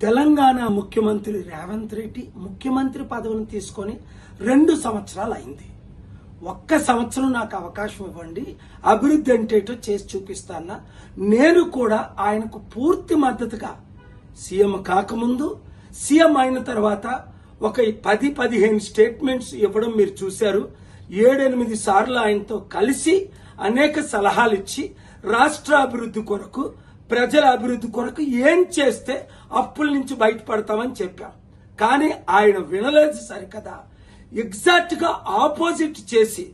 తెలంగాణ ముఖ్యమంత్రి రేవంత్ రెడ్డి ముఖ్యమంత్రి పదవిని తీసుకొని 2 సంవత్సరాలు అయింది. ఒక్క సంవత్సరం నాకు అవకాశం ఇవ్వండి, అభివృద్ధి ఏంటేటో చేసి చూపిస్తానా. నేను కూడా ఆయనకు పూర్తి మద్దతుగా సీఎం కాకముందు, సీఎం అయిన తర్వాత ఒక 10-15 స్టేట్మెంట్స్ ఇవ్వడం మీరు చూశారు. 7-8 సార్లు ఆయనతో కలిసి అనేక సలహాలు ఇచ్చి రాష్ట్ర అభివృద్ధి కొరకు, ప్రజల అభివృద్ధి కొరకు ఏం చేస్తే అప్పుల నుంచి బయటపడతామని చెప్పాం. కానీ ఆయన వినలేదు సరికదా, ఎగ్జాక్ట్ గా ఆపోజిట్ చేసి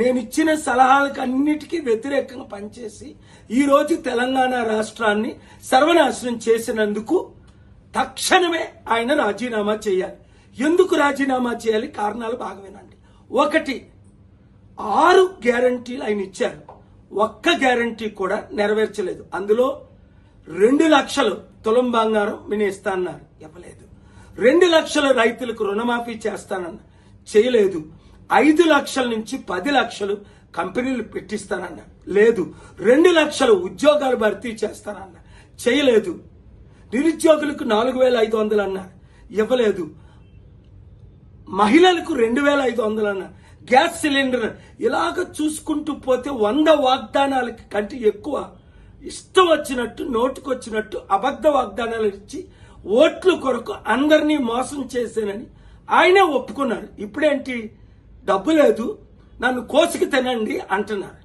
నేను ఇచ్చిన సలహాలకు అన్నిటికీ వ్యతిరేకంగా పనిచేసి ఈ రోజు తెలంగాణ రాష్ట్రాన్ని సర్వనాశనం చేసినందుకు తక్షణమే ఆయన రాజీనామా చేయాలి. ఎందుకు రాజీనామా చేయాలి? కారణాలు బాగా వినండి. 1, 6 గ్యారంటీలు ఆయన ఇచ్చారు, ఒక్క గ్యారంటీ కూడా నెరవేర్చలేదు. అందులో 2 లక్షలు తులం బంగారం వినేస్తాన్నారు, ఇవ్వలేదు. 2 లక్షల రైతులకు రుణమాఫీ చేస్తానన్న, చేయలేదు. 5 లక్షల నుంచి 10 లక్షలు కంపెనీలు పెట్టిస్తానన్న, లేదు. 2 లక్షల ఉద్యోగాలు భర్తీ చేస్తానన్న, చేయలేదు. నిరుద్యోగులకు 4,500 అన్నారు, ఇవ్వలేదు. మహిళలకు 2,500 అన్నారు. గ్యాస్ సిలిండర్ ఇలాగ చూసుకుంటూ పోతే 100 వాగ్దానాలకి కంటే ఎక్కువ ఇష్టం వచ్చినట్టు, నోటుకొచ్చినట్టు అబద్ధ వాగ్దానాలు ఇచ్చి ఓట్ల కొరకు అందరినీ మోసం చేశానని ఆయనే ఒప్పుకున్నారు. ఇప్పుడేంటి, డబ్బు లేదు, నన్ను కోసికి తినండి అంటున్నారు.